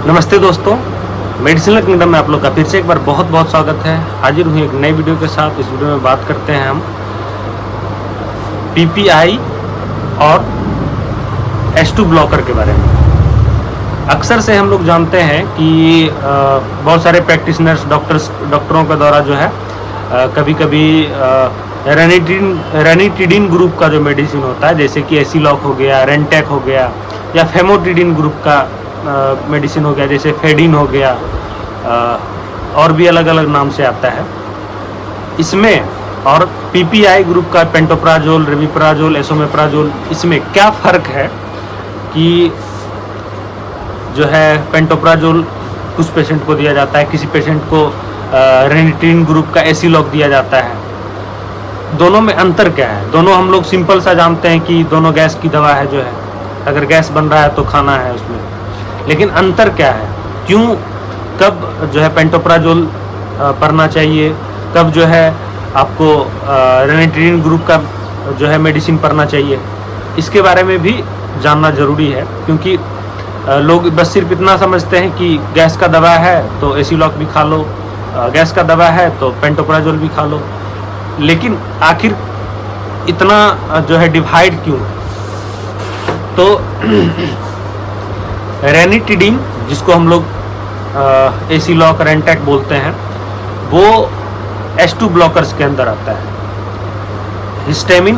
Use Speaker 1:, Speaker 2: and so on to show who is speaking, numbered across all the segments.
Speaker 1: नमस्ते दोस्तों, medicinal kingdom में आप लोग का फिर से एक बार बहुत बहुत स्वागत है। हाजिर हुई एक नई वीडियो के साथ। इस वीडियो में बात करते हैं हम पीपीआई और H2 ब्लॉकर के बारे में। अक्सर से हम लोग जानते हैं कि बहुत सारे प्रैक्टिशनर्स डॉक्टरों के द्वारा जो है कभी कभी रेनिटिडिन ग्रुप का जो मेडिसिन होता है, जैसे कि एसीलॉक हो गया, रेंटेक हो गया, या फेमोटिडिन ग्रुप का मेडिसिन हो गया, जैसे फेडिन हो गया, और भी अलग अलग नाम से आता है इसमें। और पीपीआई ग्रुप का पेंटोप्राजोल, रेविप्राजोल, एसोमेप्राजोल, इसमें क्या फ़र्क है कि जो है पेंटोप्राजोल कुछ पेशेंट को दिया जाता है, किसी पेशेंट को रेनिटिडिन ग्रुप का एसीलॉक दिया जाता है। दोनों में अंतर क्या है? दोनों हम लोग सिंपल सा जानते हैं कि दोनों गैस की दवा है, जो है अगर गैस बन रहा है तो खाना है उसमें। लेकिन अंतर क्या है? क्यों, कब जो है पेंटोप्राजोल पढ़ना चाहिए, कब जो है आपको रेनिटिडिन ग्रुप का जो है मेडिसिन पढ़ना चाहिए, इसके बारे में भी जानना ज़रूरी है। क्योंकि लोग बस सिर्फ इतना समझते हैं कि गैस का दवा है तो एसीलॉक भी खा लो, गैस का दवा है तो पेंटोप्राजोल भी खा लो। लेकिन आखिर इतना जो है डिवाइड क्यों? तो रेनिटिडिन, जिसको हम लोग एसीलॉक, रेंटेक बोलते हैं, वो H2 ब्लॉकर्स के अंदर आता है। हिस्टामिन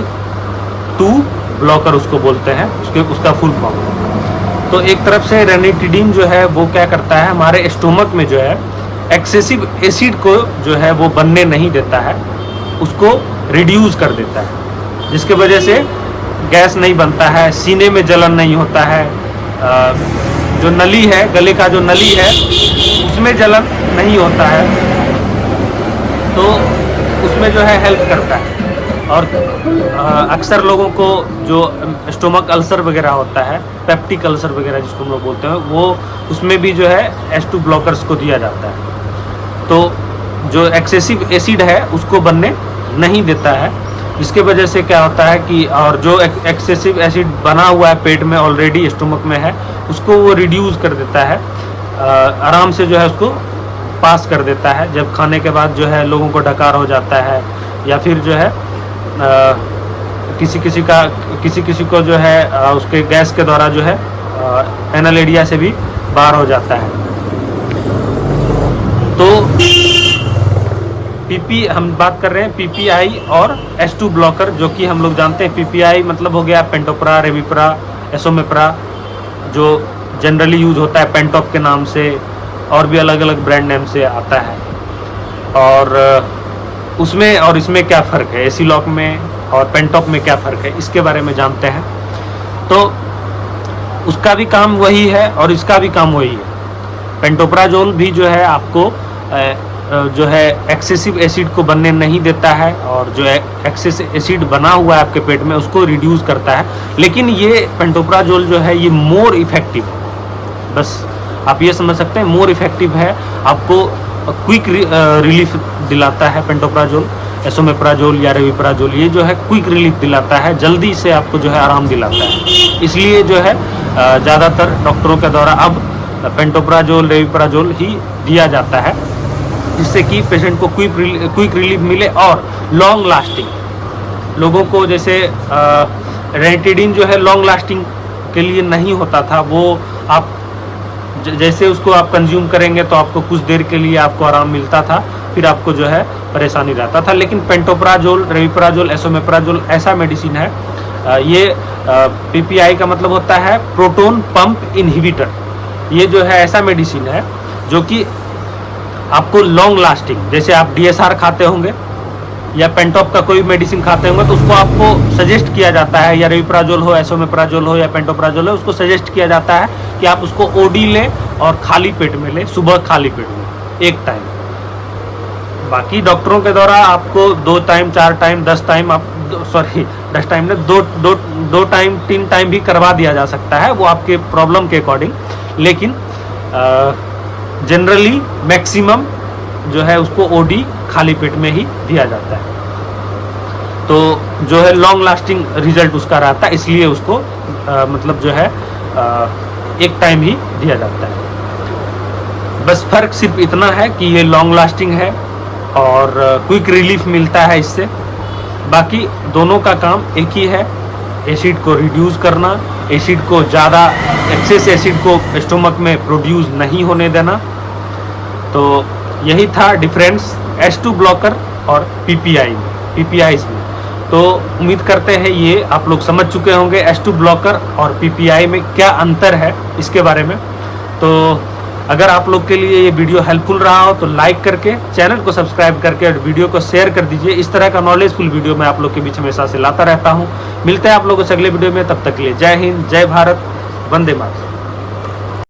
Speaker 1: 2 ब्लॉकर उसको बोलते हैं, उसका फुल फॉर्म। तो एक तरफ से रेनिटिडिन जो है वो क्या करता है, हमारे स्टोमक में जो है एक्सेसिव एसिड को जो है वो बनने नहीं देता है, उसको रिड्यूस कर देता है, जिसके वजह से गैस नहीं बनता है, सीने में जलन नहीं होता है, जो नली है, गले का जो नली है उसमें जलन नहीं होता है, तो उसमें जो है हेल्प करता है। और अक्सर लोगों को जो स्टोमक अल्सर वगैरह होता है, पेप्टिक अल्सर वगैरह जिसको हम लोग बोलते हैं, वो उसमें भी जो है H2 ब्लॉकर्स को दिया जाता है। तो जो एक्सेसिव एसिड है उसको बनने नहीं देता है। इसके वजह से क्या होता है कि और जो एक्सेसिव एसिड बना हुआ है पेट में ऑलरेडी स्टोमक में है, उसको वो रिड्यूस कर देता है, आराम से जो है उसको पास कर देता है। जब खाने के बाद जो है लोगों को डकार हो जाता है, या फिर जो है किसी किसी को जो है उसके गैस के द्वारा जो है एनल एरिया से भी बाहर हो जाता है। तो हम बात कर रहे हैं पीपीआई और H2 ब्लॉकर, जो कि हम लोग जानते हैं पीपीआई मतलब हो गया पेंटोप्रा, रेविप्रा, एसोमेप्रा, जो जनरली यूज होता है पेंटॉप के नाम से, और भी अलग अलग ब्रांड नेम से आता है। और उसमें और इसमें क्या फ़र्क है, एसीलॉक में और पेंटॉप में क्या फ़र्क है, इसके बारे में जानते हैं। तो उसका भी काम वही है और इसका भी काम वही है। पेंटोप्राजोल भी जो है आपको जो है एक्सेसिव एसिड को बनने नहीं देता है, और जो एक्सेस एसिड बना हुआ है आपके पेट में उसको रिड्यूस करता है। लेकिन ये पेंटोप्राजोल जो है ये मोर इफ़ेक्टिव है, बस आप ये समझ सकते हैं, मोर इफ़ेक्टिव है, आपको क्विक रिलीफ दिलाता है पेंटोप्राजोल। एसोमेप्राजोल या रेविप्राजोल ये जो है क्विक रिलीफ दिलाता है, जल्दी से आपको जो है आराम दिलाता है। इसलिए जो है ज़्यादातर डॉक्टरों के द्वारा अब पेंटोप्राजोल, रेविप्राजोल ही दिया जाता है, जिससे कि पेशेंट को क्विक रिलीफ मिले और लॉन्ग लास्टिंग। लोगों को जैसे रेनिटिडिन जो है लॉन्ग लास्टिंग के लिए नहीं होता था, वो आप जैसे उसको आप कंज्यूम करेंगे तो आपको कुछ देर के लिए आपको आराम मिलता था, फिर आपको जो है परेशानी रहता था। लेकिन पेंटोप्राजोल, रेविप्राजोल, एसोमेप्राजोल ऐसा मेडिसिन है, ये पीपीआई का मतलब होता है प्रोटोन पंप इनहिबिटर। ये जो है ऐसा मेडिसिन है जो कि आपको लॉन्ग लास्टिंग, जैसे आप DSR खाते होंगे या पेंटॉप का कोई मेडिसिन खाते होंगे तो उसको आपको सजेस्ट किया जाता है, या रेविप्राजोल हो, एसोमेप्राजोल हो या पेंटोप्राजोल हो, उसको सजेस्ट किया जाता है कि आप उसको OD लें और खाली पेट में लें, सुबह खाली पेट में एक टाइम। बाकी डॉक्टरों के द्वारा आपको 2 टाइम, 4 टाइम, 10 टाइम, आप 10 टाइम ने 2 टाइम, 3 टाइम भी करवा दिया जा सकता है, वो आपके प्रॉब्लम के अकॉर्डिंग। लेकिन जनरली मैक्सिमम जो है उसको OD खाली पेट में ही दिया जाता है, तो जो है लॉन्ग लास्टिंग रिजल्ट उसका रहता है, इसलिए उसको मतलब जो है एक टाइम ही दिया जाता है। बस फ़र्क सिर्फ इतना है कि ये लॉन्ग लास्टिंग है और क्विक रिलीफ मिलता है इससे। बाकी दोनों का काम एक ही है, एसिड को रिड्यूस करना, एसिड को ज़्यादा एक्सेस एसिड को स्टोमक में प्रोड्यूस नहीं होने देना। तो यही था डिफरेंस H2 ब्लॉकर और PPIs में। तो उम्मीद करते हैं ये आप लोग समझ चुके होंगे H2 ब्लॉकर और PPI में क्या अंतर है इसके बारे में। तो अगर आप लोग के लिए ये वीडियो हेल्पफुल रहा हो तो लाइक करके, चैनल को सब्सक्राइब करके और वीडियो को शेयर कर दीजिए। इस तरह का नॉलेजफुल वीडियो मैं आप लोग के बीच हमेशा से लाता रहता हूँ। मिलते हैं आप लोगों से अगले वीडियो में, तब तक के लिए जय हिंद, जय भारत, वंदे मातरम।